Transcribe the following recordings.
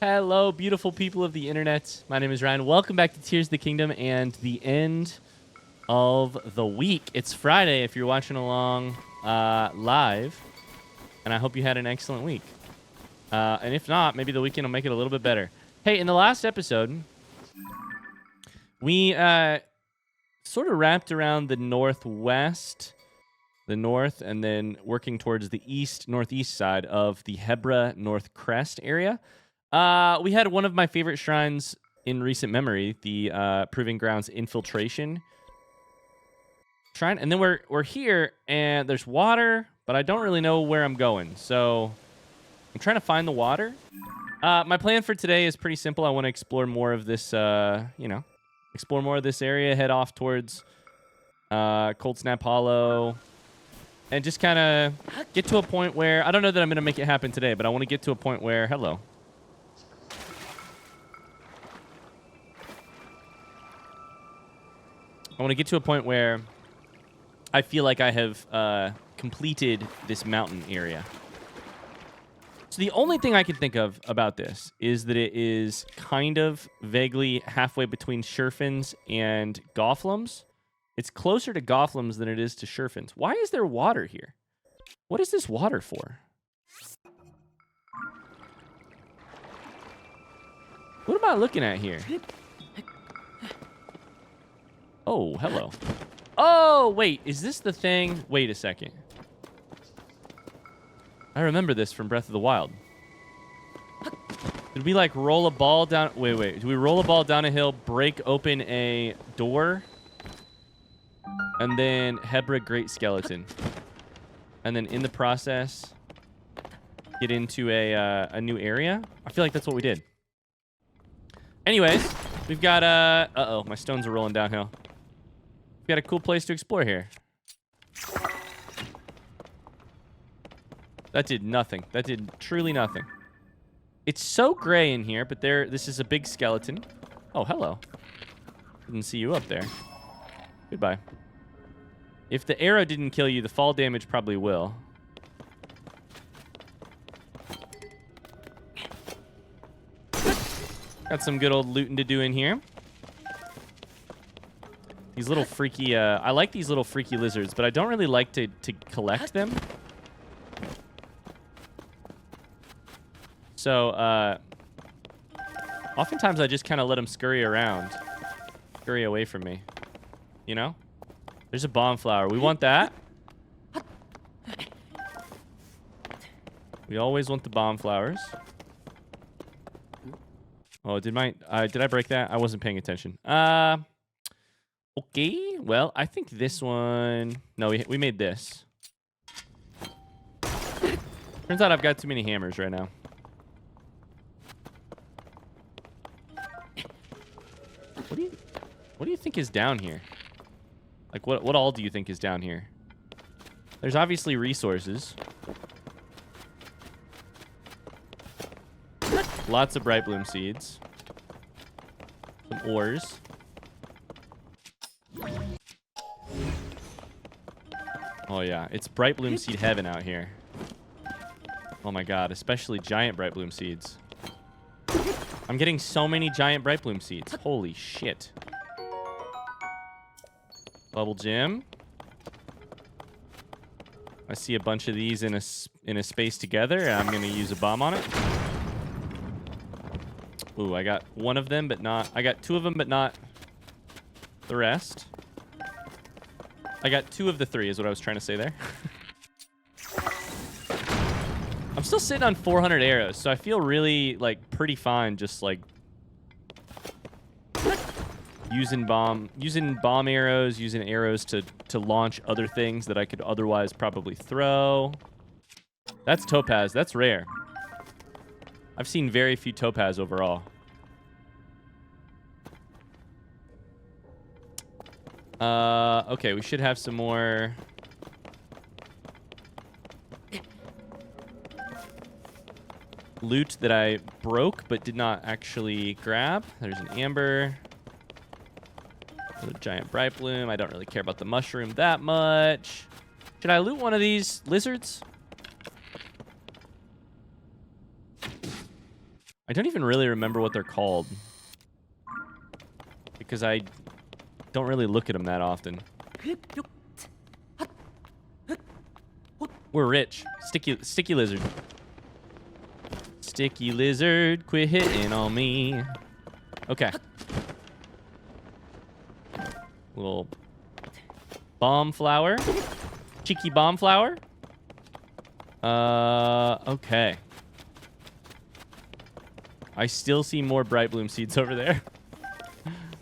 Hello, beautiful people of the internet. My name is Ryan. Welcome back to Tears of the Kingdom and the end of the week. It's Friday if you're watching along live, and I hope you had an excellent week. And if not, maybe the weekend will make it a little bit better. Hey, in the last episode, we sort of wrapped around the northwest, the north, and then working towards the northeast side of the Hebra North Crest area. We had one of my favorite shrines in recent memory, the Proving Grounds Infiltration Shrine. And then we're here, and there's water, but I don't really know where I'm going. So I'm trying to find the water. My plan for today is pretty simple. I want to explore more of this, explore more of this area, head off towards Cold Snap Hollow, and just kind of get to a point where, I don't know that I'm going to make it happen today, but I want to get to a point where, hello. I want to get to a point where I feel like I have completed this mountain area. So the only thing I can think of about this is that it is kind of vaguely halfway between Sherfins and Gofflums. It's closer to Gofflums than it is to Sherfins. Why is there water here? What is this water for? What am I looking at here? Oh, hello. Oh, wait, is this the thing? Wait a second. I remember this from Breath of the Wild. Did we, like, roll a ball down? Wait. Did we roll a ball down a hill, break open a door, and then Hebra Great Skeleton? And then in the process, get into a new area? I feel like that's what we did. Anyways, we've got, uh-oh, my stones are rolling downhill. We got a cool place to explore here. That did nothing. That did truly nothing. It's so gray in here, but this is a big skeleton. Oh, hello. Didn't see you up there. Goodbye. If the arrow didn't kill you, the fall damage probably will. Got some good old looting to do in here. These little freaky, I like these little freaky lizards, but I don't really like to collect them. So, oftentimes I just kind of let them scurry around. Scurry away from me. You know? There's a bomb flower. We want that. We always want the bomb flowers. Oh, did I break that? I wasn't paying attention. Okay, well, I think this one... No, we made this. Turns out I've got too many hammers right now. What do you think is down here? Like, what all do you think is down here? There's obviously resources. Lots of Bright Bloom seeds. Some ores. Oh yeah, it's Bright Bloom seed heaven out here. Oh my god, especially giant Bright Bloom seeds. I'm getting so many giant Bright Bloom seeds. Holy shit. Bubble gem. I see a bunch of these in a space together, and I'm gonna use a bomb on it. Ooh, I got one of them, but not... I got two of them, but not the rest. I got two of the three is what I was trying to say there. I'm still sitting on 400 arrows, so I feel really, like, pretty fine just, like, using bomb arrows, using arrows to launch other things that I could otherwise probably throw. That's topaz. That's rare. I've seen very few topaz overall. Okay, we should have some more... loot that I broke but did not actually grab. There's an amber. There's a giant bright bloom. I don't really care about the mushroom that much. Should I loot one of these lizards? I don't even really remember what they're called. Because I don't really look at them that often. We're rich. Sticky lizard. Sticky lizard, quit hitting on me. Okay. Little bomb flower. Cheeky bomb flower. Okay. I still see more bright bloom seeds over there.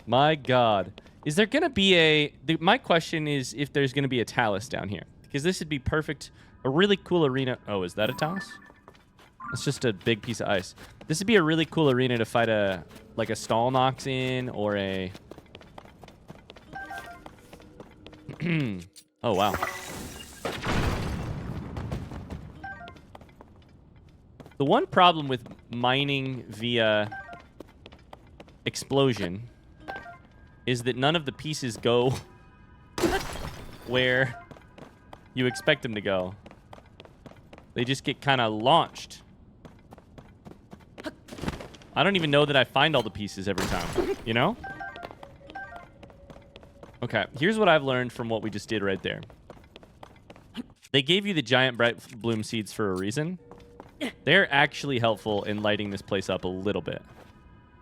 My God. Is there going to be my question is if there's going to be a talus down here. Because this would be perfect. A really cool arena. Oh, is that a talus? It's just a big piece of ice. This would be a really cool arena to fight like a stall knocks in or a... Oh, wow. The one problem with mining via explosion is that none of the pieces go where you expect them to go. They just get kind of launched. I don't even know that I find all the pieces every time, you know? Okay, here's what I've learned from what we just did right there. They gave you the giant bright bloom seeds for a reason. They're actually helpful in lighting this place up a little bit.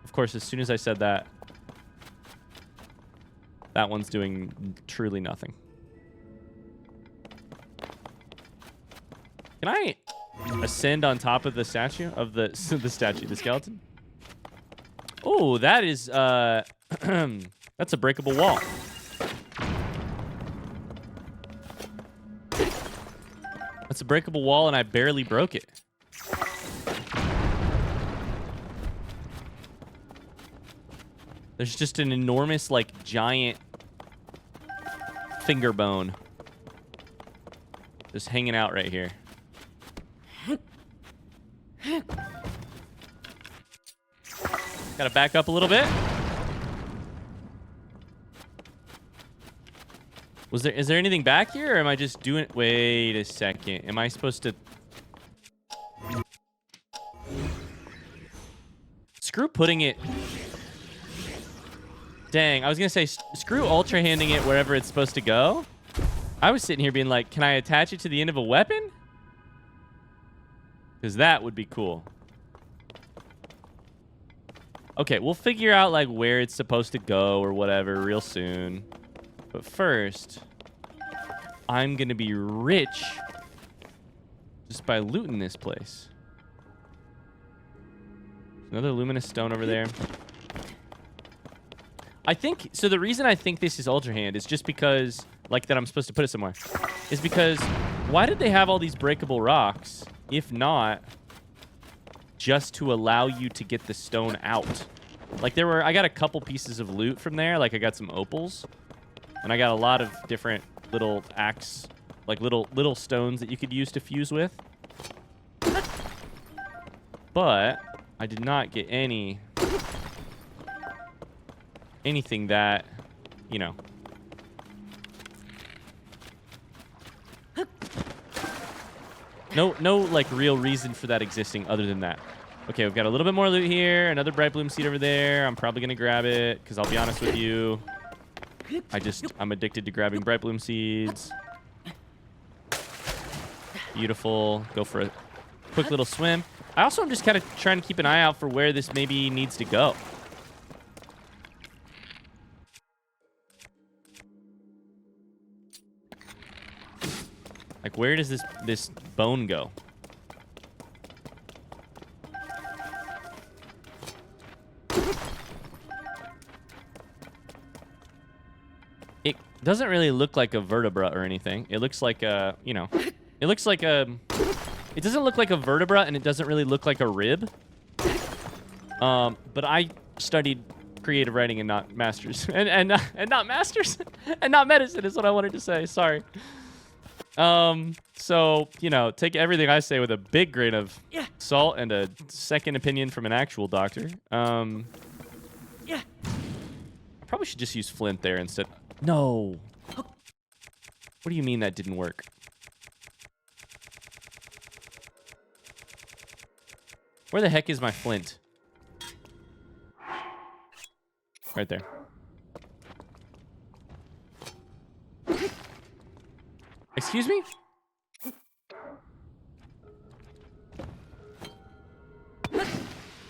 Of course, as soon as I said that, that one's doing truly nothing. Can I ascend on top of the statue? Of the skeleton? Oh, that is, that's a breakable wall. That's a breakable wall, and I barely broke it. There's just an enormous, like, giant finger bone just hanging out right here. Gotta back up a little bit. Is there anything back here, or am I just doing... Wait a second. Am I supposed to... Screw putting it... Dang, I was gonna say, screw ultra handing it wherever it's supposed to go. I was sitting here being like, can I attach it to the end of a weapon? Because that would be cool. Okay, we'll figure out like where it's supposed to go or whatever real soon. But first, I'm gonna be rich just by looting this place. Another luminous stone over there. I think, so the reason I think this is Ultra Hand is just because, like that I'm supposed to put it somewhere, is because why did they have all these breakable rocks, if not just to allow you to get the stone out? Like I got a couple pieces of loot from there, like I got some opals, and I got a lot of different little axe, like little stones that you could use to fuse with. But I did not get anything that, you know. No, like, real reason for that existing other than that. Okay, we've got a little bit more loot here. Another bright bloom seed over there. I'm probably going to grab it, because I'll be honest with you. I'm addicted to grabbing bright bloom seeds. Beautiful. Go for a quick little swim. I also am just kind of trying to keep an eye out for where this maybe needs to go. Like, where does this bone go? It doesn't really look like a vertebra or anything. It looks like a, you know, it looks like a... It doesn't look like a vertebra, and it doesn't really look like a rib. But I studied creative writing and not masters. and not masters. And not medicine is what I wanted to say. Sorry. So, you know, take everything I say with a big grain of salt and a second opinion from an actual doctor. I probably should just use flint there instead. No. What do you mean that didn't work? Where the heck is my flint? Right there. Excuse me?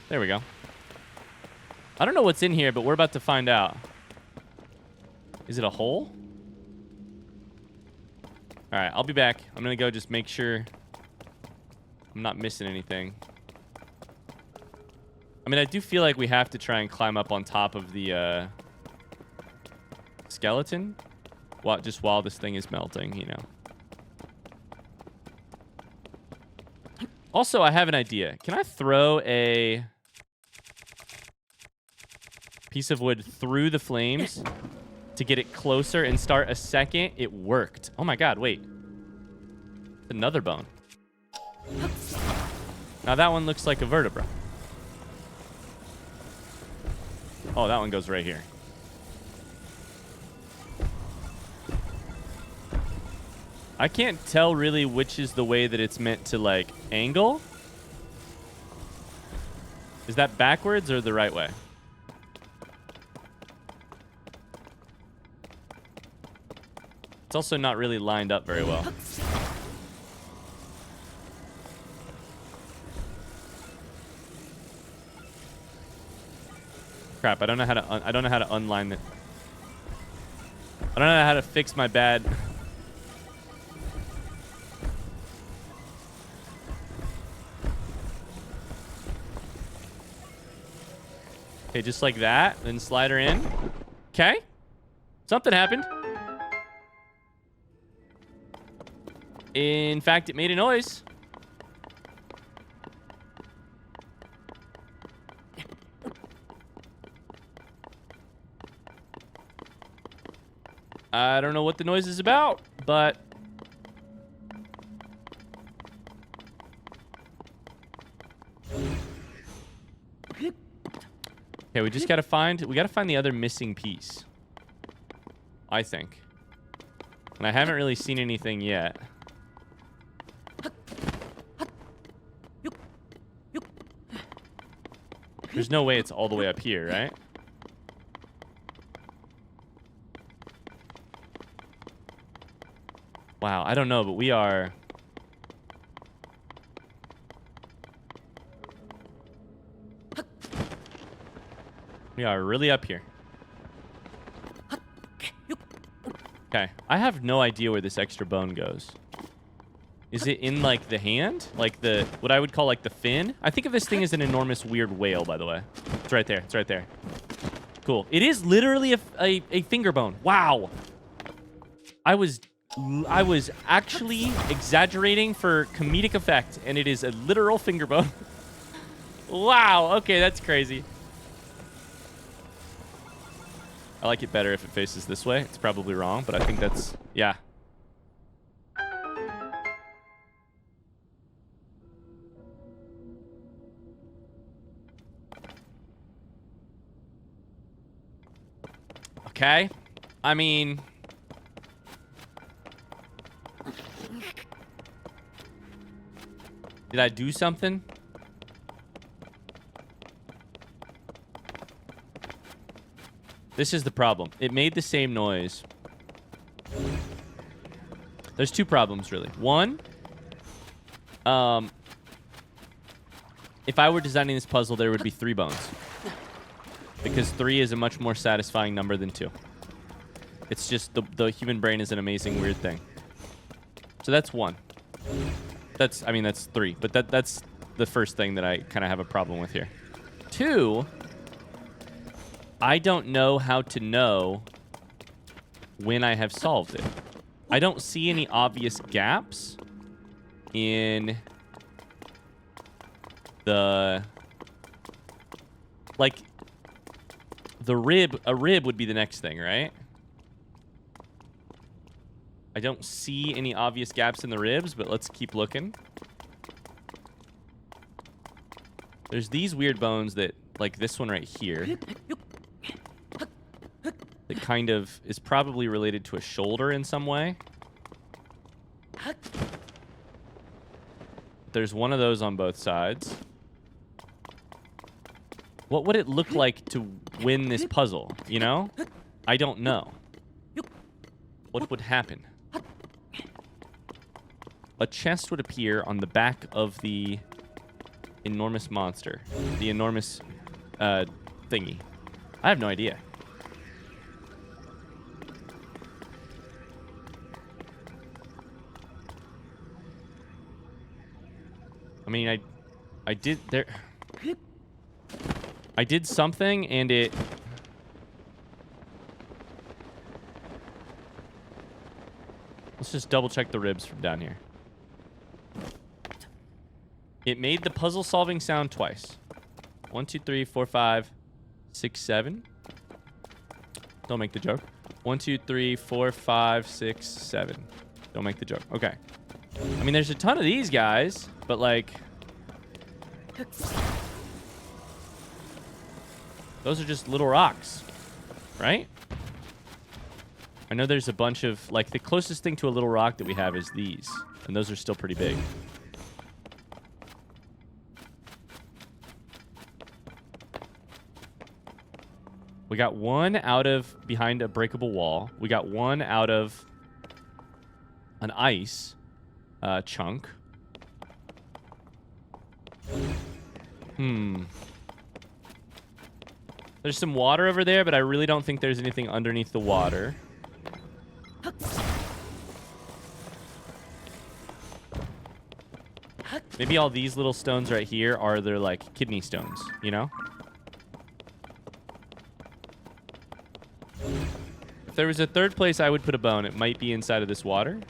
There we go. I don't know what's in here, but we're about to find out. Is it a hole? All right, I'll be back. I'm going to go just make sure I'm not missing anything. I mean, I do feel like we have to try and climb up on top of the skeleton just while this thing is melting, you know. Also, I have an idea. Can I throw a piece of wood through the flames to get it closer and start a second? It worked. Oh my god, wait. Another bone. Now that one looks like a vertebra. Oh, that one goes right here. I can't tell really which is the way that it's meant to, like, angle. Is that backwards or the right way? It's also not really lined up very well. Crap, I don't know how to unline it. I don't know how to fix my bad. Okay, just like that. Then slide her in. Okay. Something happened. In fact, it made a noise. I don't know what the noise is about, but... Okay, we gotta find the other missing piece. I think. And I haven't really seen anything yet. There's no way it's all the way up here, right? Wow, I don't know, but we are... We are really up here. Okay, I have no idea where this extra bone goes. Is it in, like, the hand? Like the... What I would call, like, the fin? I think of this thing as an enormous weird whale, by the way. It's right there. It's right there. Cool. It is literally a finger bone. Wow. I was actually exaggerating for comedic effect, and it is a literal finger bone. Wow. Okay, that's crazy. I like it better if it faces this way. It's probably wrong, but I think that's... Yeah. Okay. I mean... Did I do something? This is the problem. It made the same noise. There's two problems, really. One, if I were designing this puzzle, there would be 3 bones. Because 3 is a much more satisfying number than 2. It's just the human brain is an amazing, weird thing. So that's 1. That's 3. But that's the first thing that I kind of have a problem with here. 2... I don't know how to know when I have solved it. I don't see any obvious gaps in the... Like, the rib... A rib would be the next thing, right? I don't see any obvious gaps in the ribs, but let's keep looking. There's these weird bones that... Like this one right here. That kind of is probably related to a shoulder in some way. There's one of those on both sides. What would it look like to win this puzzle, you know? I don't know. What would happen? A chest would appear on the back of the enormous monster. The enormous thingy. I have no idea. I mean, I did there. I did something and it. Let's just double check the ribs from down here. It made the puzzle solving sound twice. 1, 2, 3, 4, 5, 6, 7. Don't make the joke. 1, 2, 3, 4, 5, 6, 7. Don't make the joke. Okay. I mean, there's a ton of these guys, but like, those are just little rocks, right? I know there's a bunch of, like, the closest thing to a little rock that we have is these, and those are still pretty big. We got one out of behind a breakable wall. We got one out of an ice chunk. There's some water over there, but I really don't think there's anything underneath the water. Maybe all these little stones right here are their, like, kidney stones, you know? If there was a third place I would put a bone, it might be inside of this water.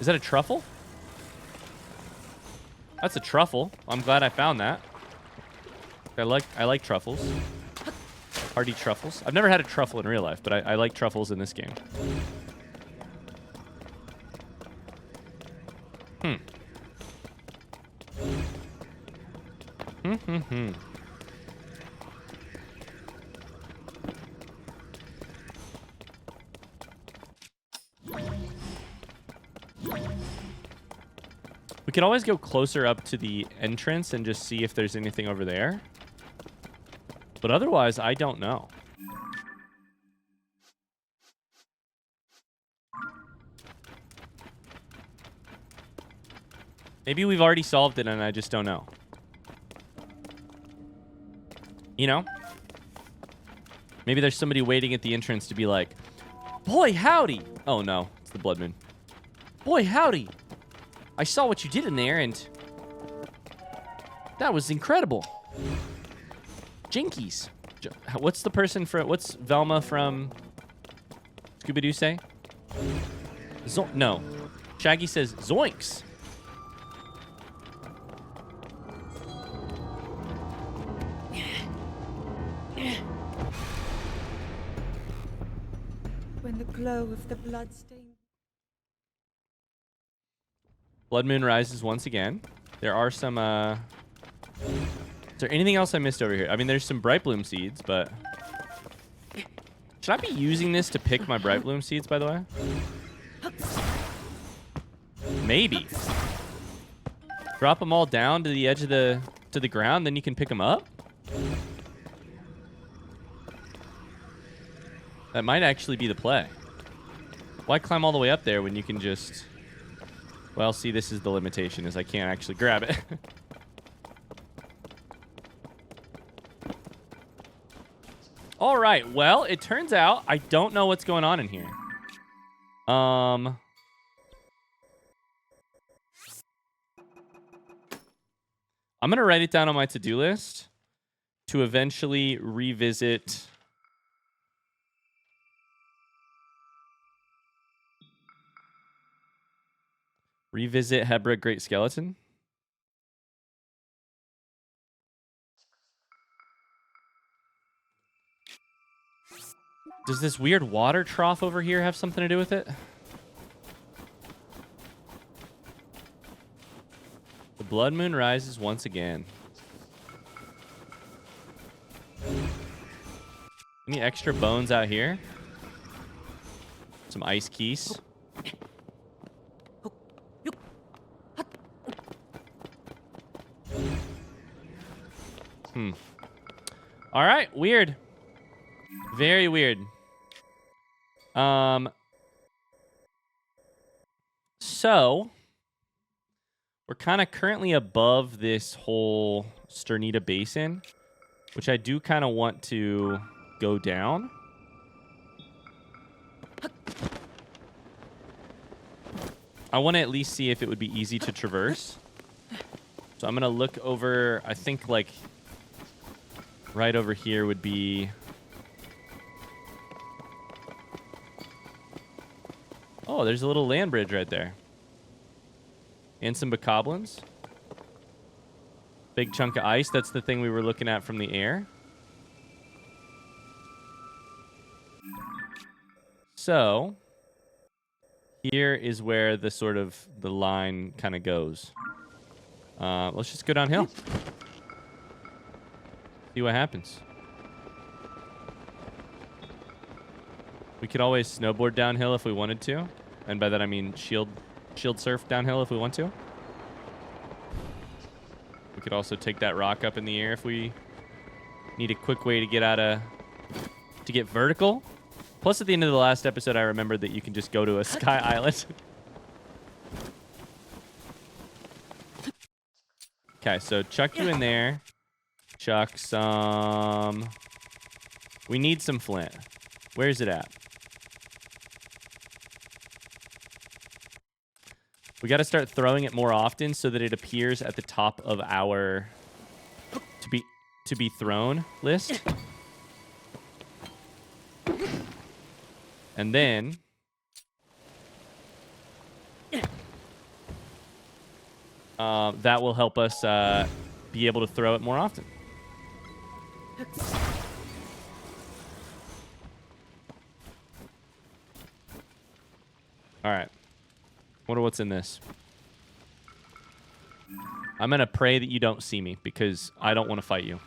Is that a truffle? That's a truffle. I'm glad I found that. I like truffles. Hardy truffles. I've never had a truffle in real life, but I like truffles in this game. We could always go closer up to the entrance and just see if there's anything over there. But otherwise, I don't know. Maybe we've already solved it and I just don't know. You know? Maybe there's somebody waiting at the entrance to be like, boy, howdy. Oh, no. It's the Blood Moon. Boy, howdy. I saw what you did in there, and that was incredible. Jinkies. What's the person for... What's Velma from Scooby-Doo say? No. Shaggy says, zoinks. When the glow of the blood stain... Blood Moon rises once again. There are some, Is there anything else I missed over here? I mean, there's some Bright Bloom seeds, but... Should I be using this to pick my Bright Bloom seeds, by the way? Maybe. Drop them all down to the edge of the... to the ground, then you can pick them up? That might actually be the play. Why climb all the way up there when you can just... Well, see, this is the limitation, is I can't actually grab it. All right, well, it turns out I don't know what's going on in here. I'm going to write it down on my to-do list to eventually revisit... Revisit Hebra Great Skeleton. Does this weird water trough over here have something to do with it? The Blood Moon rises once again. Any extra bones out here? Some ice keys. All right, weird. Very weird. So we're kind of currently above this whole Sternita Basin, which I do kind of want to go down. I want to at least see if it would be easy to traverse. So I'm going to look over, I think like right over here would be... Oh, there's a little land bridge right there. And some bokoblins. Big chunk of ice. That's the thing we were looking at from the air. So, here is where the sort of the line kind of goes. Let's just go downhill. See what happens. We could always snowboard downhill if we wanted to. And by that I mean shield surf downhill if we want to. We could also take that rock up in the air if we need a quick way to get vertical. Plus at the end of the last episode I remembered that you can just go to a sky island. Okay, so chuck you in there. Chuck some... We need some flint. Where's it at? We got to start throwing it more often so that it appears at the top of our to be thrown list. And then that will help us be able to throw it more often. All right. Wonder what's in this. I'm going to pray that you don't see me because I don't want to fight you.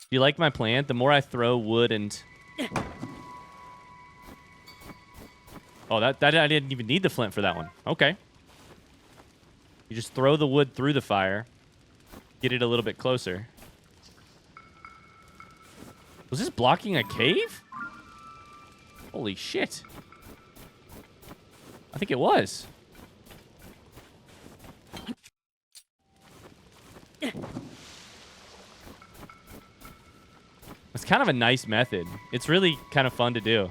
Do you like my plan? The more I throw wood and... Oh, that I didn't even need the flint for that one. Okay. You just throw the wood through the fire. Get it a little bit closer. Was this blocking a cave? Holy shit. I think it was. It's kind of a nice method. It's really kind of fun to do.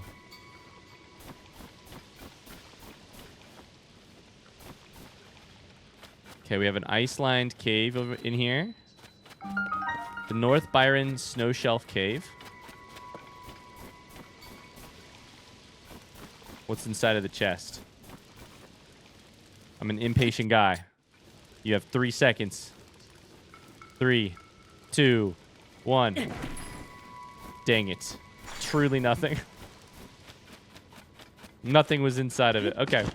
Okay, we have an ice-lined cave over in here. The North Biron Snowshelf Cave. What's inside of the chest? I'm an impatient guy. You have 3 seconds. 3, 2, 1. Dang it. Truly nothing. Nothing was inside of it. Okay.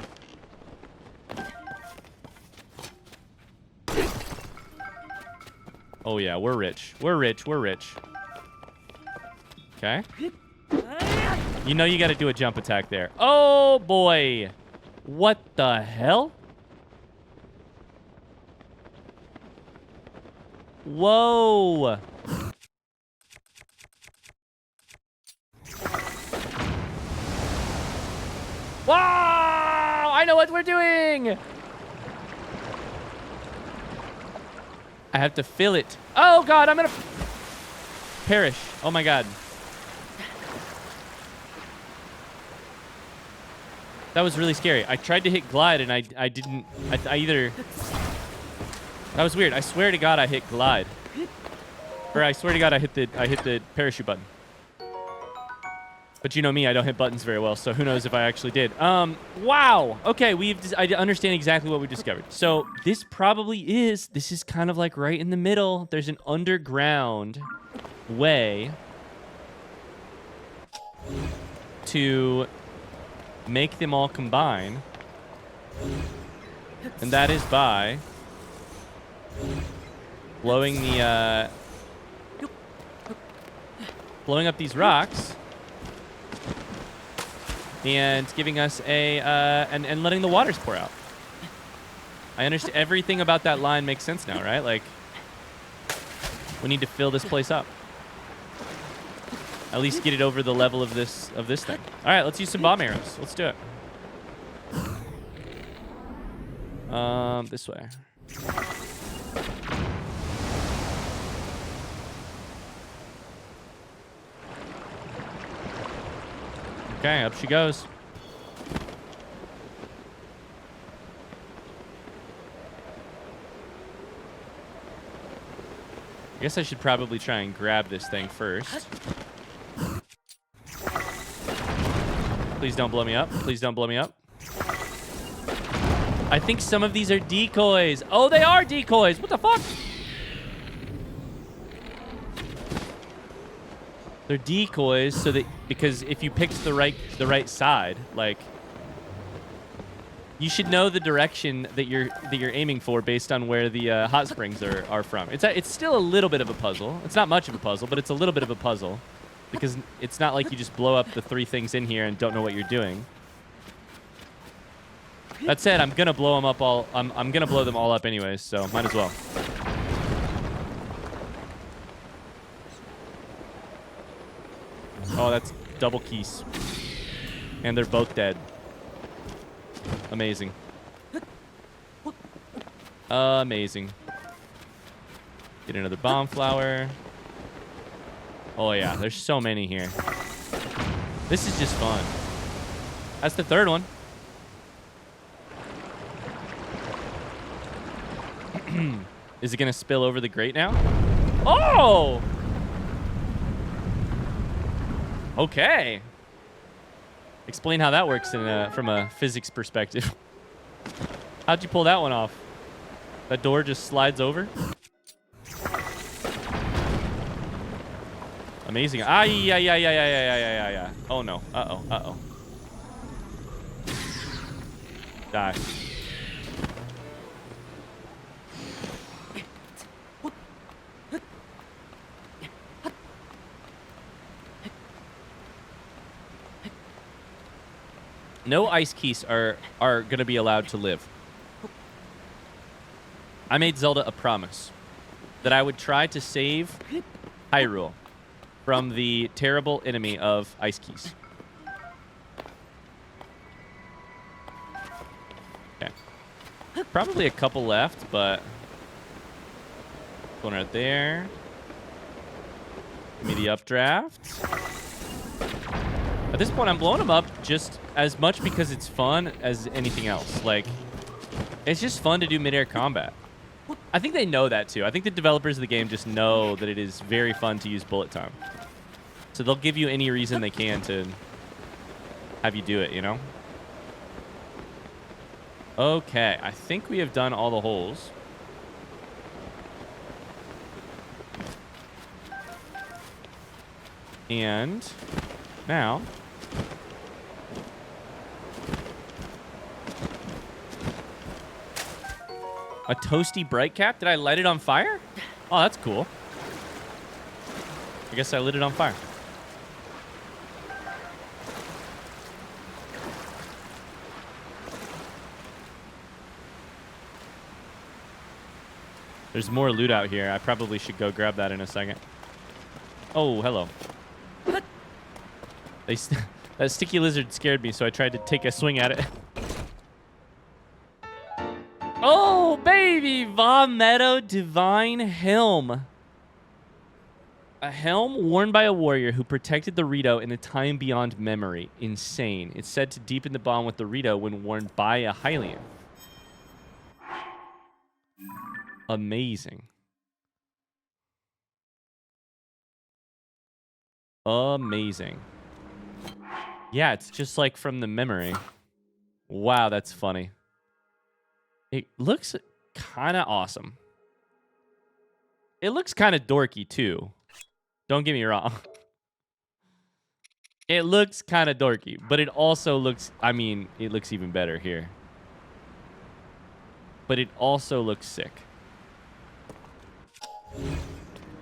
Oh, yeah. We're rich. We're rich. We're rich. Okay. You know you got to do a jump attack there. Oh, boy. What the hell? Whoa. Wow! I know what we're doing! I have to fill it. Oh, God, I'm going to perish. Oh, my God. That was really scary. I tried to hit glide, and I didn't... I either... That was weird. I swear to God I hit glide. Or I swear to God I hit the parachute button. But you know me, I don't hit buttons very well, so who knows if I actually did. Wow. Okay, I understand exactly what we discovered. So this is kind of like right in the middle. There's an underground way to make them all combine. And that is by blowing up these rocks and giving us and letting the waters pour out. I understand everything about that line makes sense now, right? Like, we need to fill this place up. At least get it over the level of this thing. All right, let's use some bomb arrows. Let's do it. This way. Okay, up she goes. I guess I should probably try and grab this thing first. Please don't blow me up. Please don't blow me up. I think some of these are decoys. Oh, they are decoys. What the fuck? They're decoys so that because if you picked the right side, like you should know the direction that you're aiming for based on where the hot springs are from. It's still a little bit of a puzzle. It's not much of a puzzle, but it's a little bit of a puzzle because it's not like you just blow up the 3 things in here and don't know what you're doing. That said, I'm gonna blow them up all. I'm gonna blow them all up anyways, so might as well. Oh, that's double keys, and they're both dead. Amazing. Amazing. Get another bomb flower. Oh yeah, there's so many here. This is just fun. That's the 3rd one. Is it gonna spill over the grate now? Oh! Okay. Explain how that works from a physics perspective. How'd you pull that one off? That door just slides over? Amazing. Ah, yeah. Oh no. Uh-oh. Die. No ice keys are going to be allowed to live. I made Zelda a promise that I would try to save Hyrule from the terrible enemy of ice keys. Okay. Probably a couple left, but one right there. Give me the updraft. At this point, I'm blowing them up just as much because it's fun as anything else. Like, it's just fun to do mid-air combat. I think they know that, too. I think the developers of the game just know that it is very fun to use bullet time. So they'll give you any reason they can to have you do it, you know? Okay, I think we have done all the holes. And now... a toasty bright cap? Did I light it on fire? Oh, that's cool. I guess I lit it on fire. There's more loot out here. I probably should go grab that in a second. Oh, hello. That sticky lizard scared me, so I tried to take a swing at it. Oh, baby! Von Meadow Divine Helm. A helm worn by a warrior who protected the Rito in a time beyond memory. Insane. It's said to deepen the bond with the Rito when worn by a Hylian. Amazing. Amazing. Yeah, it's just like from the memory. Wow, that's funny. It looks kind of awesome. It looks kind of dorky, too. Don't get me wrong. It looks kind of dorky, but it also looks... I mean, it looks even better here. But it also looks sick.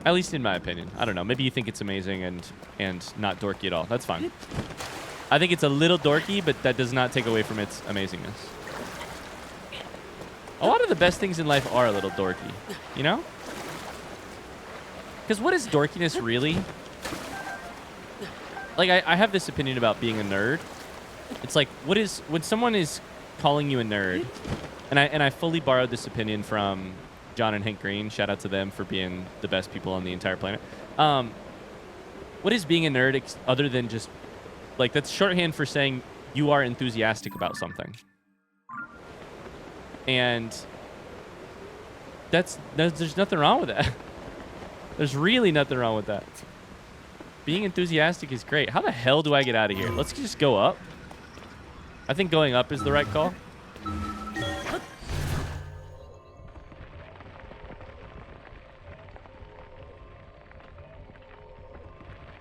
At least in my opinion. I don't know. Maybe you think it's amazing and not dorky at all. That's fine. I think it's a little dorky, but that does not take away from its amazingness. A lot of the best things in life are a little dorky, you know? Because what is dorkiness really? Like, I have this opinion about being a nerd. It's like, when someone is calling you a nerd, and I fully borrowed this opinion from John and Hank Green. Shout out to them for being the best people on the entire planet. What is being a nerd other than just, like, that's shorthand for saying you are enthusiastic about something. And there's nothing wrong with that. There's really nothing wrong with that. Being enthusiastic is great. How the hell do I get out of here? Let's just go up. I think going up is the right call.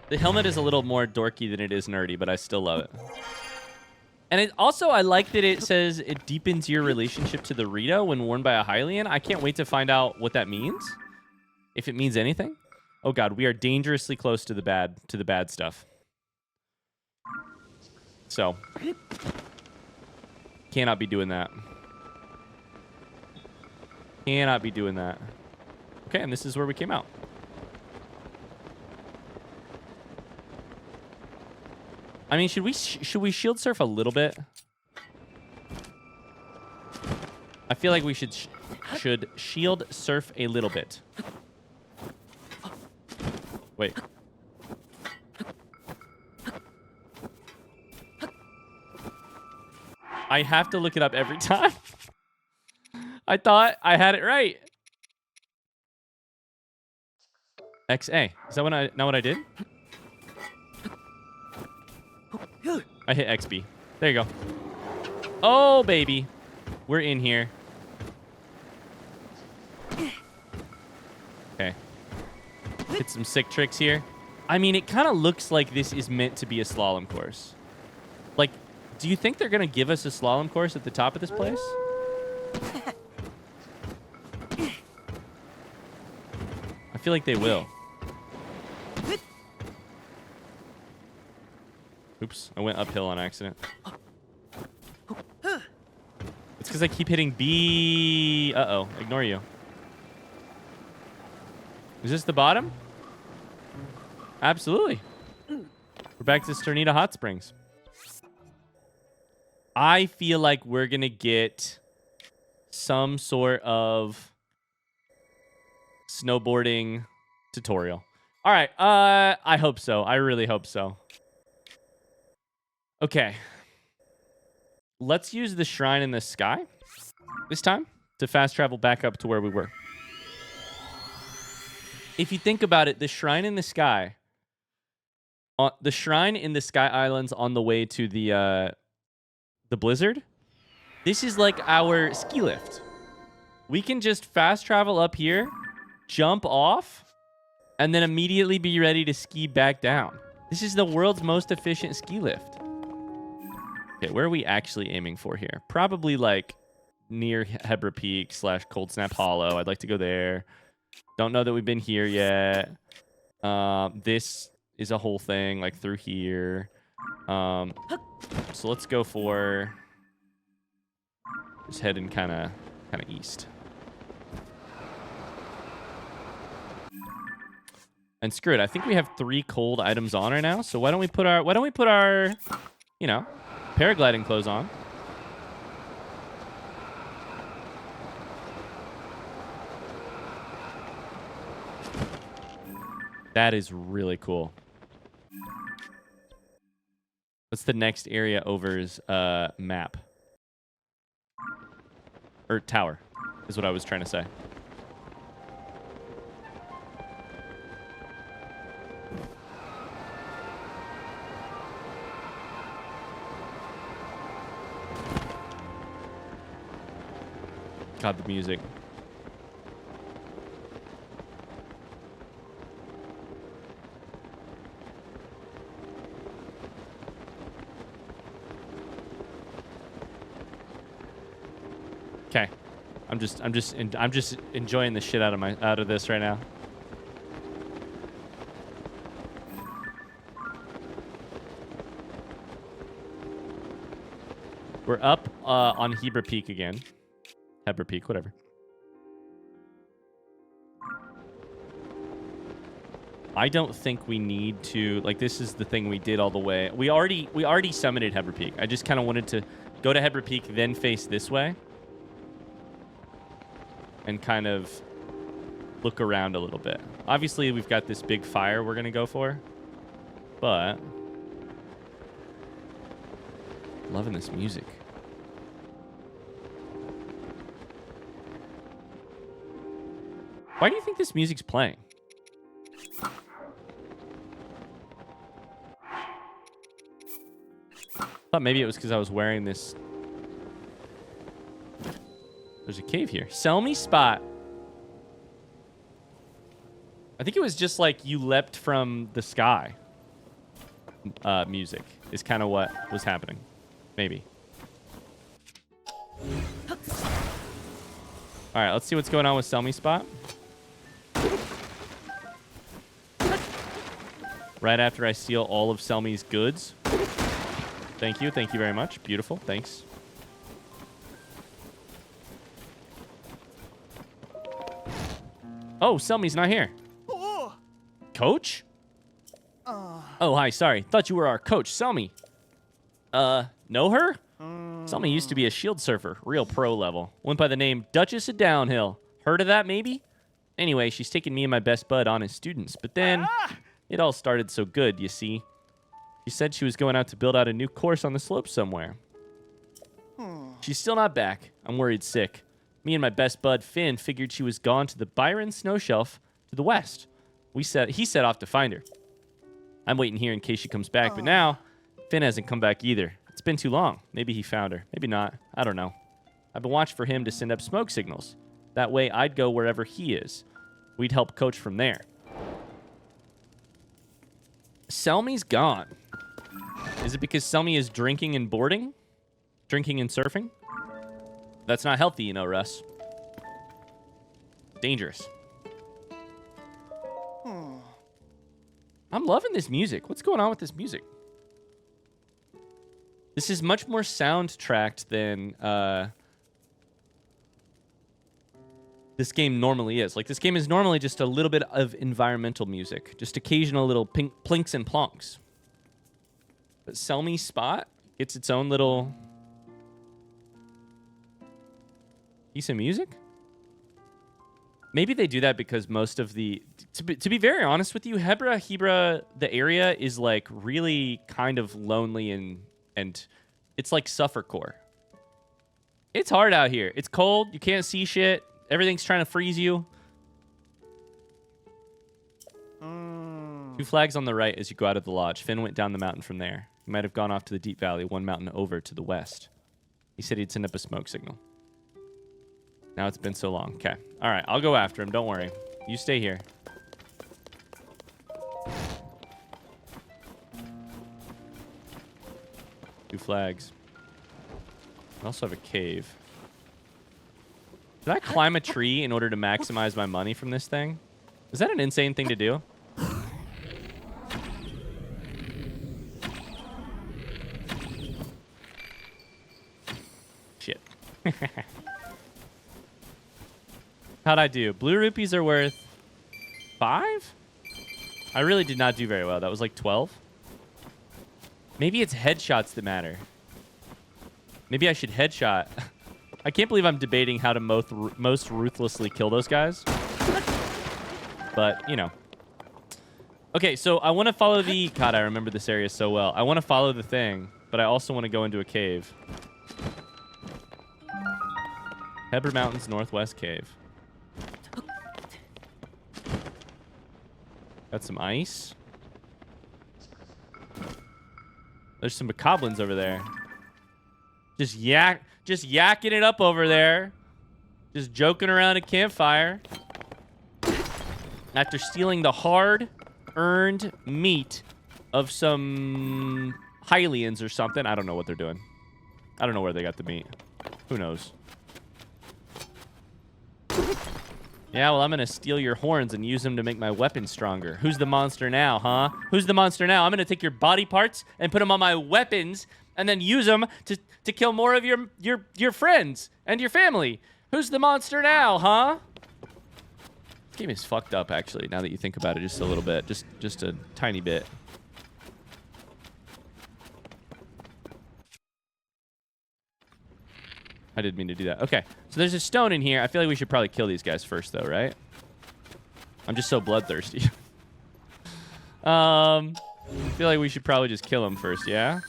The helmet is a little more dorky than it is nerdy, but I still love it. And it also, I like that it says it deepens your relationship to the Rito when worn by a Hylian. I can't wait to find out what that means. If it means anything. Oh god, we are dangerously close to the bad stuff. So, cannot be doing that. Cannot be doing that. Okay, and this is where we came out. I mean, should we shield surf a little bit? I feel like we should shield surf a little bit. Wait. I have to look it up every time. I thought I had it right. XA. Is that what I did? I hit XB. There you go. Oh, baby. We're in here. Okay. Hit some sick tricks here. I mean, it kind of looks like this is meant to be a slalom course. Like, do you think they're going to give us a slalom course at the top of this place? I feel like they will. Oops, I went uphill on accident. It's because I keep hitting B. Uh-oh, ignore you. Is this the bottom? Absolutely. We're back to Sternita Hot Springs. I feel like we're going to get some sort of snowboarding tutorial. All right. I hope so. I really hope so. Okay. Let's use the shrine in the sky this time to fast travel back up to where we were. If you think about it, the shrine in the sky islands on the way to the blizzard, this is like our ski lift. We can just fast travel up here, jump off, and then immediately be ready to ski back down. This is the world's most efficient ski lift. Okay, where are we actually aiming for here? Probably like near Hebra Peak / Cold Snap Hollow. I'd like to go there. Don't know that we've been here yet. This is a whole thing like through here. So let's go for just heading kind of east. And screw it. I think we have 3 cold items on right now. So why don't we put our, you know, paragliding clothes on. That is really cool. What's the next area over's map? Or tower, is what I was trying to say. God, the music. Okay, I'm just enjoying the shit out of this right now. We're up on Hebra Peak again. Hebra Peak, whatever. I don't think we need to... Like, this is the thing we did all the way. We already summited Hebra Peak. I just kind of wanted to go to Hebra Peak, then face this way. And kind of look around a little bit. Obviously, we've got this big fire we're going to go for. But... loving this music. Why do you think this music's playing? I thought maybe it was because I was wearing this. There's a cave here. Selmie spot. I think it was just like you leapt from the sky. Music is kind of what was happening. Maybe. All right, let's see what's going on with Selmie spot. Right after I steal all of Selmie's goods. Thank you. Thank you very much. Beautiful. Thanks. Oh, Selmie's not here. Coach? Oh, hi. Sorry. Thought you were our coach. Selmie. Know her? Selmie used to be a shield surfer. Real pro level. Went by the name Duchess of Downhill. Heard of that, maybe? Anyway, she's taken me and my best bud on as students. But then, it all started so good, you see. She said she was going out to build out a new course on the slope somewhere. She's still not back. I'm worried sick. Me and my best bud, Finn, figured she was gone to the Biron Snowshelf to the west. He set off to find her. I'm waiting here in case she comes back, but now, Finn hasn't come back either. It's been too long. Maybe he found her. Maybe not. I don't know. I've been watching for him to send up smoke signals. That way, I'd go wherever he is. We'd help coach from there. Selmie's gone. Is it because Selmie is drinking and boarding? Drinking and surfing? That's not healthy, you know, Russ. Dangerous. I'm loving this music. What's going on with this music? This is much more soundtracked than this game normally is. Like, this game is normally just a little bit of environmental music. Just occasional little plinks and plonks. But Selmie Spot gets its own little piece of music? Maybe they do that because most of the... To be very honest with you, Hebra, the area is like really kind of lonely and it's like suffercore. It's hard out here. It's cold. You can't see shit. Everything's trying to freeze you. 2 flags on the right as you go out of the lodge. Finn went down the mountain from there. He might have gone off to the deep valley, 1 mountain over to the west. He said he'd send up a smoke signal. Now it's been so long. Okay. All right. I'll go after him. Don't worry. You stay here. Two flags. I also have a cave. Did I climb a tree in order to maximize my money from this thing? Is that an insane thing to do? Shit. How'd I do? Blue rupees are worth 5? I really did not do very well. That was like 12. Maybe it's headshots that matter. Maybe I should headshot. I can't believe I'm debating how to most ruthlessly kill those guys. But, you know. Okay, so I want to follow the... God, I remember this area so well. I want to follow the thing, but I also want to go into a cave. Hebra Mountains Northwest Cave. Got some ice. There's some bokoblins over there. Just yakking it up over there. Just joking around a campfire. After stealing the hard-earned meat of some Hylians or something. I don't know what they're doing. I don't know where they got the meat. Who knows? Yeah, well, I'm going to steal your horns and use them to make my weapon stronger. Who's the monster now, huh? Who's the monster now? I'm going to take your body parts and put them on my weapons and then use them to kill more of your friends and your family. Who's the monster now, huh? This game is fucked up, actually, now that you think about it just a little bit. Just a tiny bit. I didn't mean to do that. Okay, so there's a stone in here. I feel like we should probably kill these guys first, though, right? I'm just so bloodthirsty. I feel like we should probably just kill them first, yeah?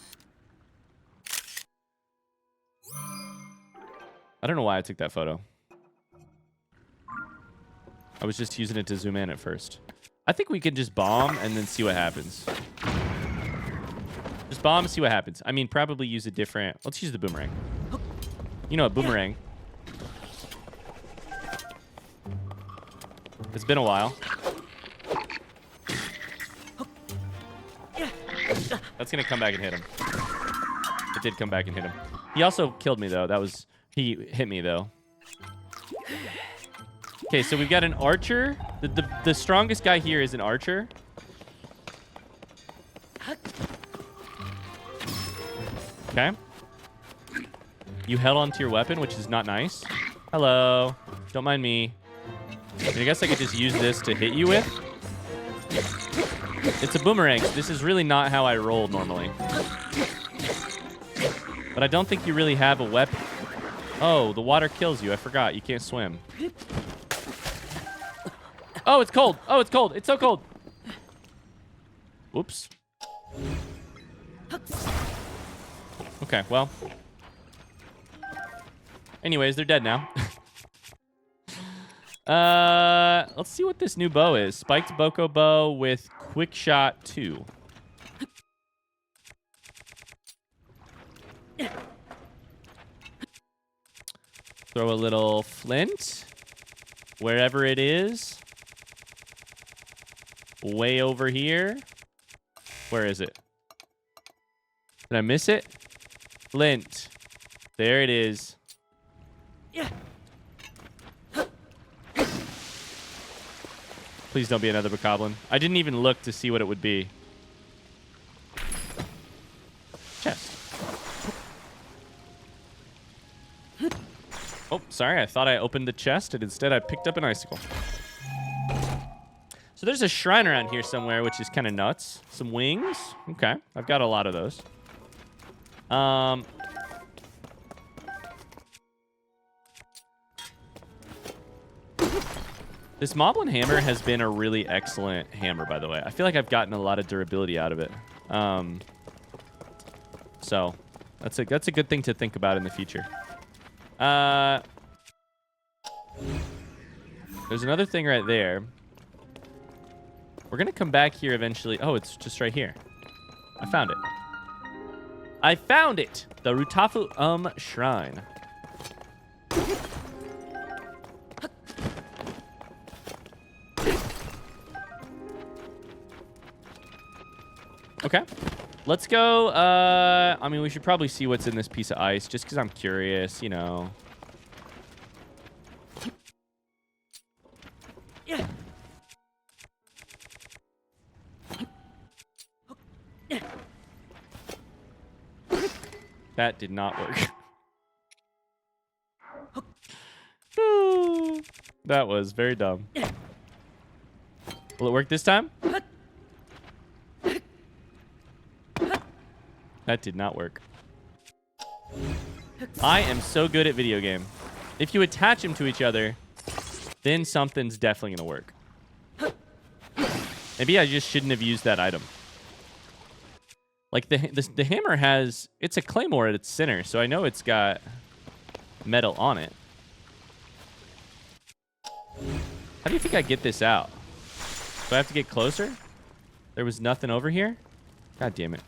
I don't know why I took that photo. I was just using it to zoom in at first. I think we can just bomb and then see what happens. Just bomb and see what happens. I mean, probably use a different... Let's use the boomerang. You know, a boomerang. It's been a while. That's going to come back and hit him. It did come back and hit him. He also killed me, though. He hit me, though. Okay, so we've got an archer. The strongest guy here is an archer. Okay. You held onto your weapon, which is not nice. Hello. Don't mind me. I guess I could just use this to hit you with. It's a boomerang. This is really not how I roll normally. But I don't think you really have a weapon. Oh, the water kills you. I forgot. You can't swim. Oh, it's cold. Oh, it's cold. It's so cold. Whoops. Okay, well. Anyways, they're dead now. Let's see what this new bow is. Spiked Boko bow with quick shot 2. Throw a little flint wherever it is. Way over here. Where is it? Did I miss it? Flint. There it is. Please don't be another bokoblin. I didn't even look to see what it would be. Chest. Oh, sorry. I thought I opened the chest, and instead I picked up an icicle. So there's a shrine around here somewhere, which is kind of nuts. Some wings. Okay. I've got a lot of those. This Moblin hammer has been a really excellent hammer, by the way. I feel like I've gotten a lot of durability out of it. So that's a good thing to think about in the future. There's another thing right there. We're going to come back here eventually. Oh, it's just right here. I found it. I found it! The Rutafu-um shrine. Okay. Let's go. I mean, we should probably see what's in this piece of ice, just because I'm curious, you know. That did not work. That was very dumb. Will it work this time? That did not work. I am so good at video game. If you attach them to each other, then something's definitely going to work. Maybe I just shouldn't have used that item. Like, the hammer has... It's a claymore at its center, so I know it's got metal on it. How do you think I get this out? Do I have to get closer? There was nothing over here? God damn it.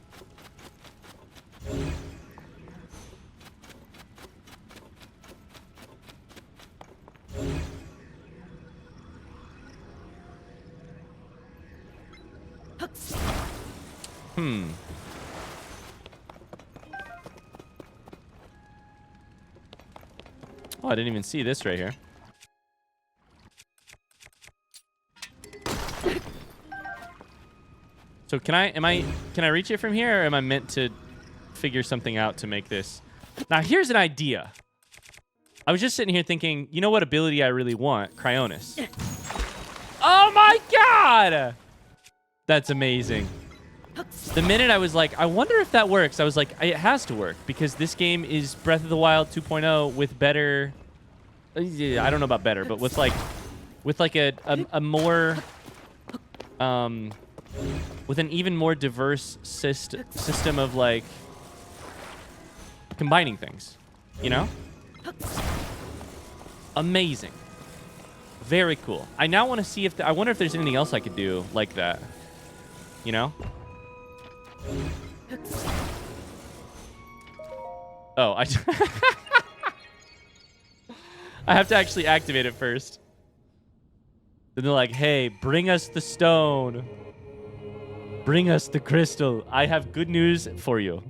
Oh, I didn't even see this right here. So can I reach it from here, or am I meant to figure something out to make this. Now, here's an idea. I was just sitting here thinking, you know what ability I really want? Cryonis. Oh my god! That's amazing. The minute I was like, I wonder if that works, I was like, it has to work because this game is Breath of the Wild 2.0 with better... I don't know about better, but with like a more... with an even more diverse system of like combining things, you know? Amazing. Very cool. I now want to see if I wonder if there's anything else I could do like that. You know? Oh, I have to actually activate it first. Then they're like, "Hey, bring us the stone. Bring us the crystal. I have good news for you.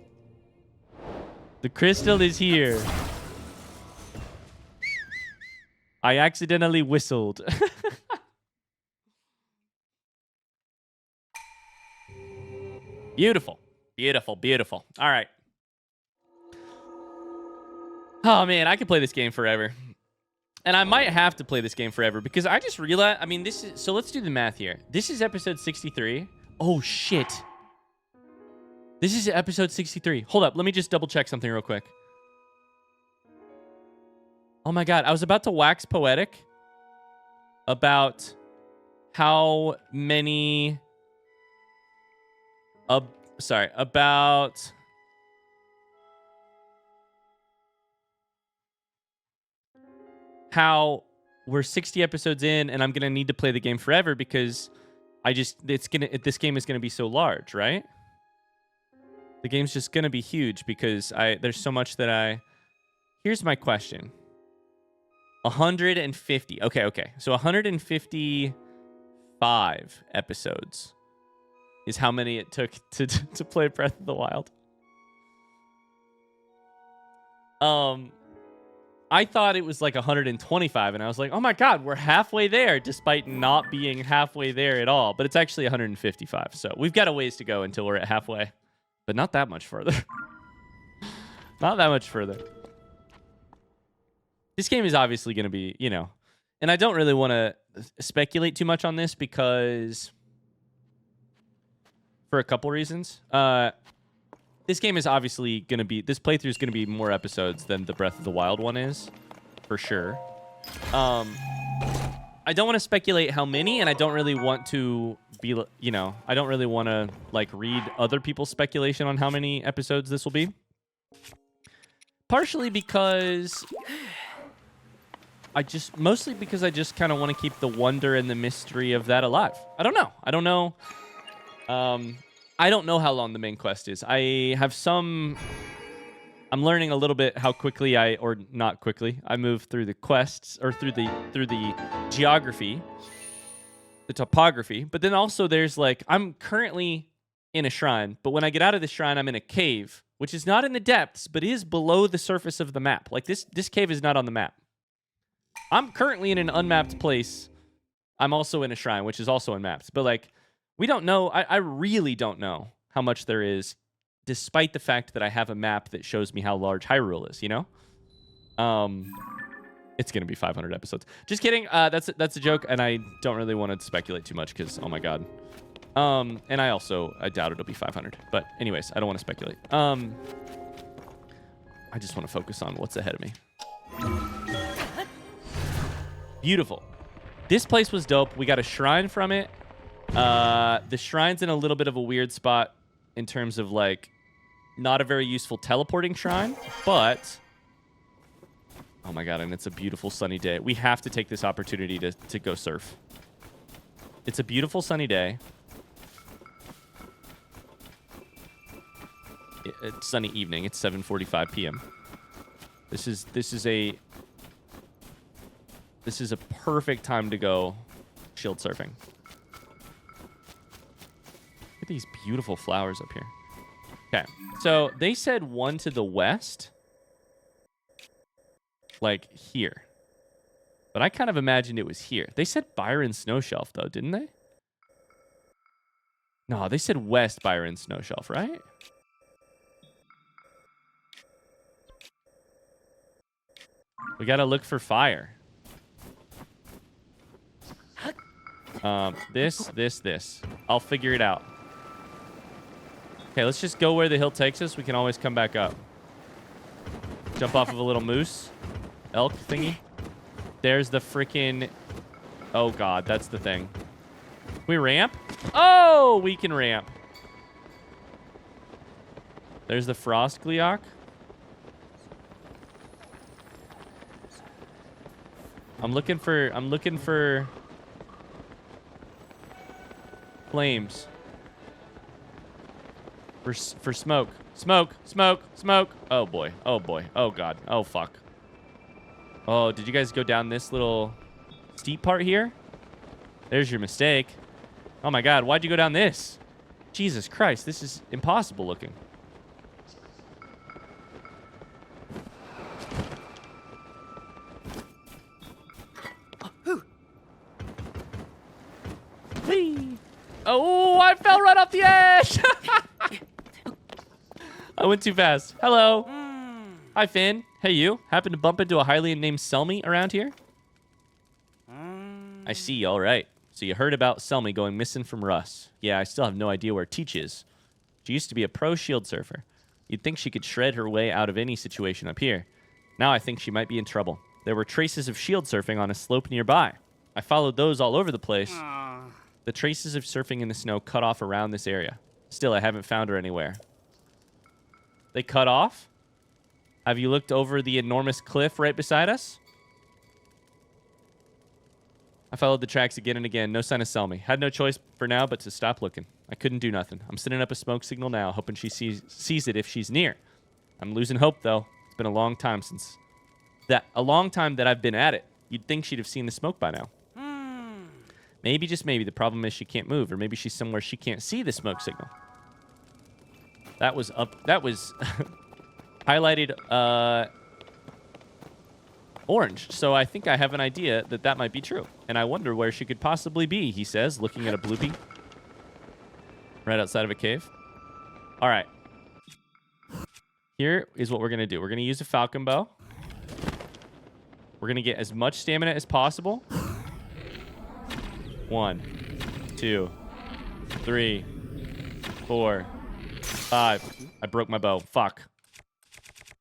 The crystal is here." I accidentally whistled. Beautiful. Beautiful, beautiful. All right. Oh, man, I could play this game forever. And I might have to play this game forever because I just realized, I mean, this is, so let's do the math here. This is episode 63. Oh, shit. This is episode 63. Hold up. Let me just double check something real quick. Oh my god, I was about to wax poetic about how many... about... how we're 60 episodes in and I'm going to need to play the game forever because this game is going to be so large, right? The game's just going to be huge because there's so much that Here's my question. 150. Okay. So 155 episodes is how many it took to play Breath of the Wild. I thought it was like 125, and I was like, oh my god, we're halfway there, despite not being halfway there at all. But it's actually 155, so we've got a ways to go until we're at halfway. But not that much further. Not that much further. This game is obviously going to be, you know, and I don't really want to speculate too much on this because for a couple reasons. This game is obviously going to be, this playthrough is going to be more episodes than the Breath of the Wild one is, for sure. I don't want to speculate how many, and I don't really want to be, you know, I don't really want to like read other people's speculation on how many episodes this will be. Partially because mostly because I just kind of want to keep the wonder and the mystery of that alive. I don't know. I don't know how long the main quest is. I'm learning a little bit how quickly or not quickly, I move through the quests or through the geography, the topography. But then also there's like, I'm currently in a shrine, but when I get out of the shrine, I'm in a cave, which is not in the depths, but is below the surface of the map. Like this cave is not on the map. I'm currently in an unmapped place. I'm also in a shrine, which is also unmapped. But like, we don't know. I really don't know how much there is, despite the fact that I have a map that shows me how large Hyrule is, you know? It's going to be 500 episodes. Just kidding. That's a joke, and I don't really want to speculate too much because, oh my god. And I doubt it'll be 500. But anyways, I don't want to speculate. I just want to focus on what's ahead of me. Beautiful. This place was dope. We got a shrine from it. The shrine's in a little bit of a weird spot in terms of like not a very useful teleporting shrine, but oh my god, and it's a beautiful sunny day. We have to take this opportunity to go surf. It's a beautiful sunny day. It's sunny evening. It's 7:45 p.m. This is a perfect time to go shield surfing. Look at these beautiful flowers up here. Okay, so they said one to the west, like here. But I kind of imagined it was here. They said Biron Snowshelf, though, didn't they? No, they said West Biron Snowshelf, right? We gotta look for fire. This. I'll figure it out. Okay, let's just go where the hill takes us. We can always come back up. Jump off of a little moose. Elk thingy. There's the freaking... Oh, God, that's the thing. We ramp? Oh, we can ramp. There's the frost gleeok. I'm looking for flames. For smoke. Smoke. Oh boy. Oh god. Oh fuck. Oh, did you guys go down this little steep part here? There's your mistake. Oh my god, why'd you go down this? Jesus Christ, this is impossible looking. Whee! Oh, I fell right off the edge! I went too fast. Hello. Hi, Finn. Hey, you. Happen to bump into a Hylian named Selmie around here? I see. All right. So you heard about Selmie going missing from Russ. Yeah, I still have no idea where Teach is. She used to be a pro shield surfer. You'd think she could shred her way out of any situation up here. Now I think she might be in trouble. There were traces of shield surfing on a slope nearby. I followed those all over the place. The traces of surfing in the snow cut off around this area. Still, I haven't found her anywhere. They cut off? Have you looked over the enormous cliff right beside us? I followed the tracks again and again. No sign of Selmie. Had no choice for now but to stop looking. I couldn't do nothing. I'm setting up a smoke signal now, hoping she sees it if she's near. I'm losing hope, though. It's been a long time that I've been at it. You'd think she'd have seen the smoke by now. Maybe, just maybe, the problem is she can't move, or maybe she's somewhere she can't see the smoke signal. That was highlighted orange, so I think I have an idea that might be true. And I wonder where she could possibly be, he says, looking at a bloopy. Right outside of a cave. All right. Here is what we're going to do. We're going to use a falcon bow. We're going to get as much stamina as possible. 1, 2, 3, 4, 5. I broke my bow. Fuck.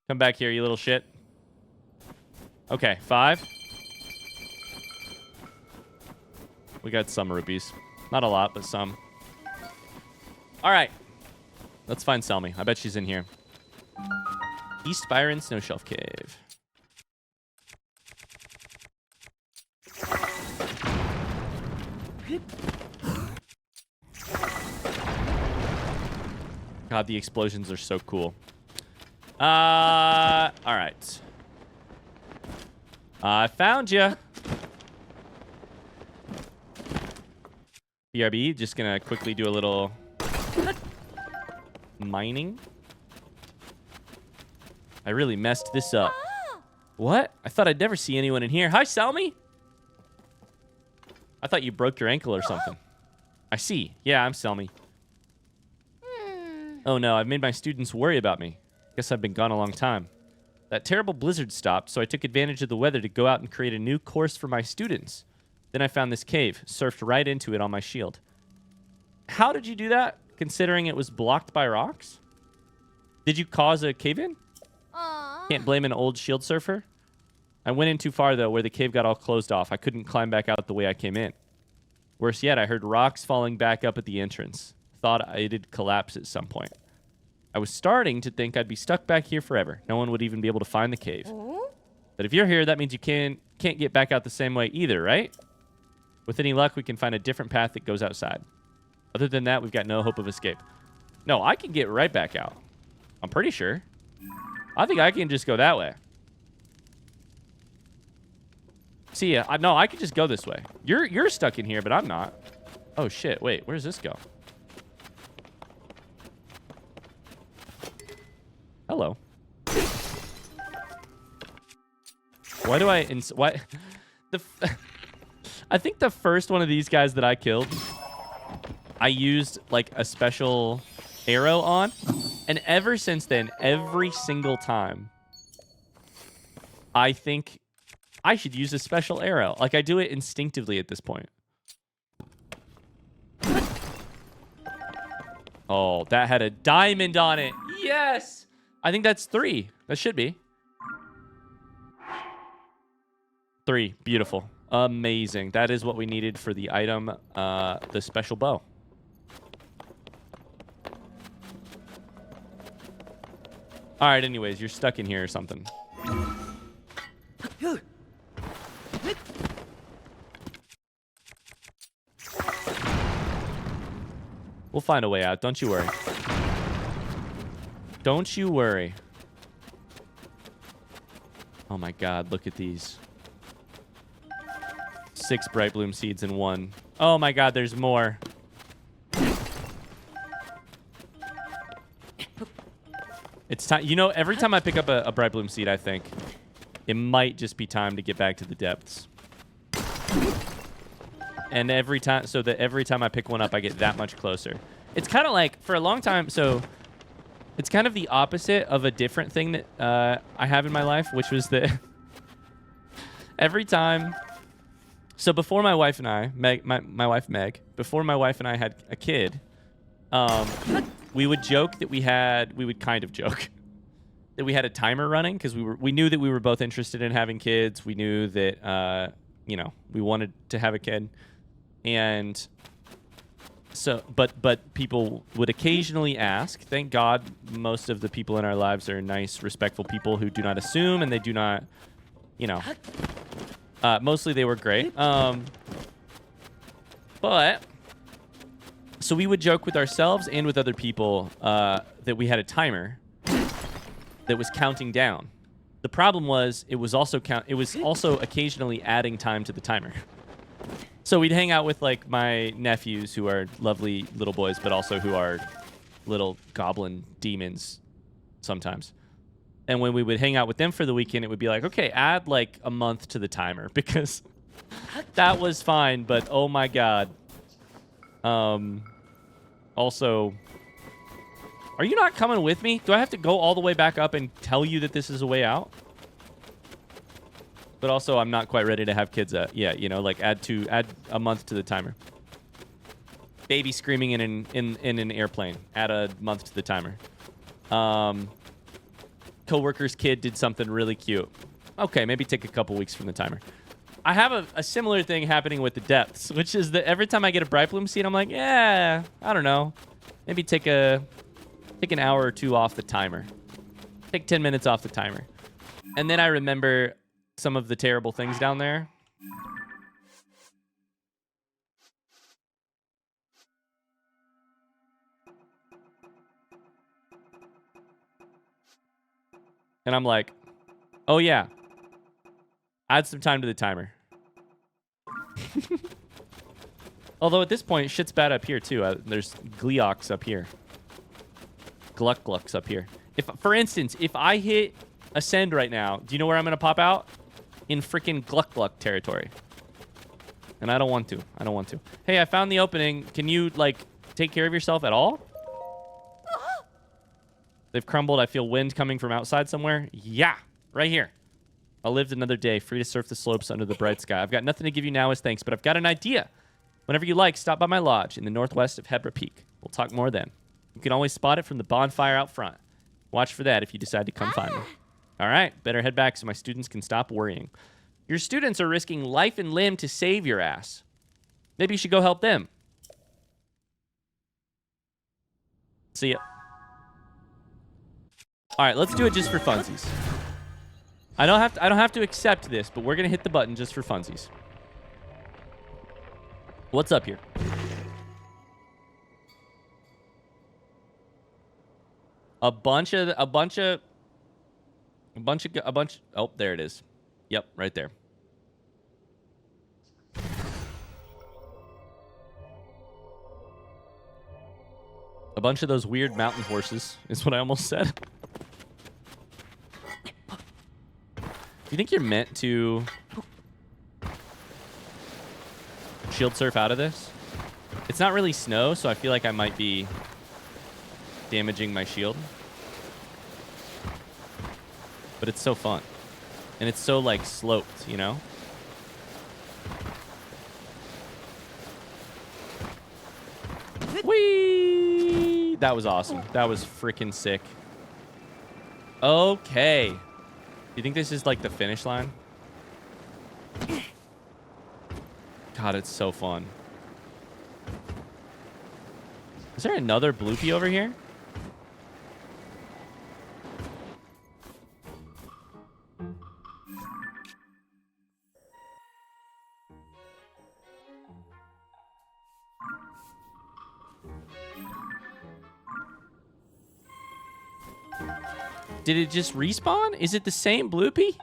Come back here, you little shit. Okay, 5. We got some rupees. Not a lot, but some. All right. Let's find Selmie. I bet she's in here. East Biron Snowshelf Cave. God, the explosions are so cool. All right. I found you. BRB, just gonna quickly do a little mining. I really messed this up. What? I thought I'd never see anyone in here. Hi, Selmie. I thought you broke your ankle or something. I see. Yeah, I'm Selmie. Oh no, I've made my students worry about me. Guess I've been gone a long time. That terrible blizzard stopped, so I took advantage of the weather to go out and create a new course for my students. Then I found this cave, surfed right into it on my shield. How did you do that, considering it was blocked by rocks? Did you cause a cave-in? Can't blame an old shield surfer. I went in too far, though, where the cave got all closed off. I couldn't climb back out the way I came in. Worse yet, I heard rocks falling back up at the entrance. Thought it'd collapse at some point. I was starting to think I'd be stuck back here forever. No one would even be able to find the cave. But if you're here, that means you can't get back out the same way either, right? With any luck, we can find a different path that goes outside. Other than that, we've got no hope of escape. No, I can get right back out. I'm pretty sure. I think I can just go that way. See ya. No, I can just go this way. You're stuck in here, but I'm not. Oh, shit. Wait, where does this go? Hello. Why do I... Why... I think the first one of these guys that I killed, I used, like, a special arrow on. And ever since then, every single time, I think I should use a special arrow. Like, I do it instinctively at this point. Oh, that had a diamond on it. Yes! I think that's 3. That should be. 3. Beautiful. Amazing. That is what we needed for the item, the special bow. All right, anyways, you're stuck in here or something. We'll find a way out. Don't you worry. Don't you worry. Oh my god, look at these. 6 bright bloom seeds in 1. Oh my god, there's more. It's time. You know, every time I pick up a bright bloom seed, I think it might just be time to get back to the depths. And every time I pick one up, I get that much closer. It's kind of like, for a long time, so it's kind of the opposite of a different thing that I have in my life, which was that every time... So before my wife and I, my wife Meg, before my wife and I had a kid, we would joke that we would kind of joke that we had a timer running because we knew that we were both interested in having kids. We knew that, you know, we wanted to have a kid. And so, but people would occasionally ask. Thank God most of the people in our lives are nice, respectful people who do not assume, and they do not, you know, mostly they were great. But so we would joke with ourselves and with other people that we had a timer that was counting down. The problem was it was also occasionally adding time to the timer. So we'd hang out with like my nephews who are lovely little boys, but also who are little goblin demons sometimes. And when we would hang out with them for the weekend, it would be like, okay, add like a month to the timer because that was fine. But oh my God. Also, are you not coming with me? Do I have to go all the way back up and tell you that this is a way out? But also, I'm not quite ready to have kids yet. You know, like add a month to the timer. Baby screaming in an airplane. Add a month to the timer. Coworker's kid did something really cute. Okay, maybe take a couple weeks from the timer. I have a similar thing happening with the depths, which is that every time I get a bright bloom seed, I'm like, yeah, I don't know. Maybe take an hour or 2 off the timer. Take 10 minutes off the timer. And then I remember some of the terrible things down there. And I'm like, oh yeah, add some time to the timer. Although at this point, shit's bad up here too. There's Gleox up here. Gluck-Glucks up here. For instance, if I hit Ascend right now, do you know where I'm going to pop out? In freaking Gluck-Gluck territory. And I don't want to. I don't want to. Hey, I found the opening. Can you, like, take care of yourself at all? They've crumbled. I feel wind coming from outside somewhere. Yeah, right here. I lived another day, free to surf the slopes under the bright sky. I've got nothing to give you now as thanks, but I've got an idea. Whenever you like, stop by my lodge in the northwest of Hebra Peak. We'll talk more then. You can always spot it from the bonfire out front. Watch for that if you decide to come find me. All right, better head back so my students can stop worrying. Your students are risking life and limb to save your ass. Maybe you should go help them. See ya. All right, let's do it just for funsies. I don't have to accept this, but we're gonna hit the button just for funsies. What's up here? A bunch. Oh, there it is. Yep, right there. A bunch of those weird mountain horses is what I almost said. Do you think you're meant to shield surf out of this? It's not really snow, so I feel like I might be damaging my shield. But it's so fun. And it's so, like, sloped, you know? Whee! That was awesome. That was freaking sick. Okay. Do you think this is, like, the finish line? God, it's so fun. Is there another bloopy over here? Did it just respawn? Is it the same bloopy?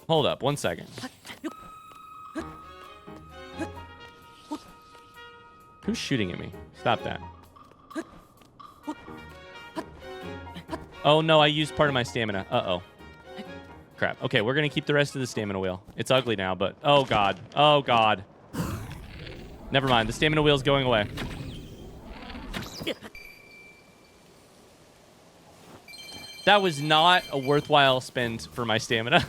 Hold up, 1 second. Who's shooting at me? Stop that. Oh no, I used part of my stamina. Uh-oh. Crap. Okay, we're gonna keep the rest of the stamina wheel. It's ugly now, but... Oh god. Oh god. Never mind, the stamina wheel's going away. That was not a worthwhile spend for my stamina.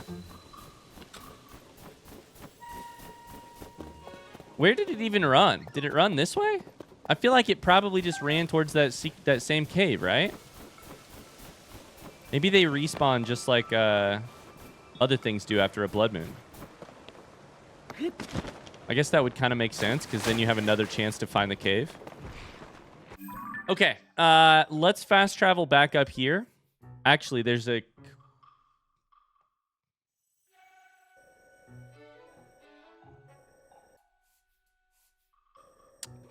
Where did it even run? Did it run this way? I feel like it probably just ran towards that same cave, right? Maybe they respawn just like other things do after a blood moon. I guess that would kind of make sense, because then you have another chance to find the cave. Okay, let's fast travel back up here. Actually, there's a...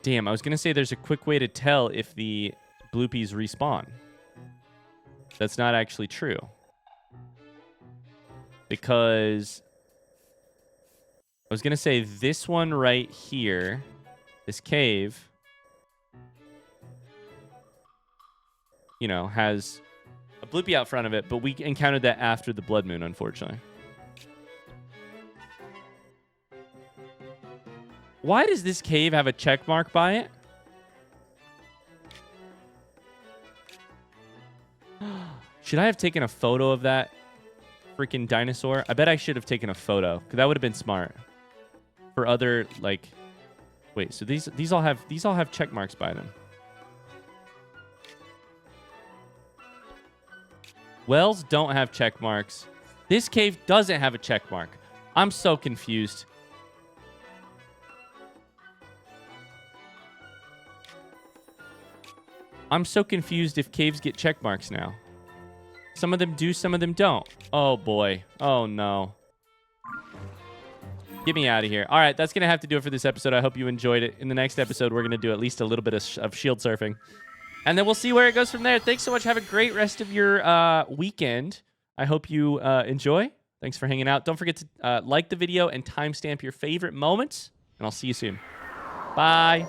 Damn, I was going to say there's a quick way to tell if the bloopies respawn. That's not actually true. Because... I was going to say this one right here, this cave, you know, has a bloopy out front of it, but we encountered that after the blood moon, unfortunately. Why does this cave have a check mark by it? Should I have taken a photo of that freaking dinosaur? I bet I should have taken a photo, because that would have been smart. For other, like... Wait, so these all have check marks by them. Wells don't have check marks. This cave doesn't have a check mark. I'm so confused. I'm so confused if caves get check marks now. Some of them do, some of them don't. Oh, boy. Oh, no. Get me out of here. All right, that's going to have to do it for this episode. I hope you enjoyed it. In the next episode, we're going to do at least a little bit of shield surfing. And then we'll see where it goes from there. Thanks so much. Have a great rest of your weekend. I hope you enjoy. Thanks for hanging out. Don't forget to like the video and timestamp your favorite moments. And I'll see you soon. Bye.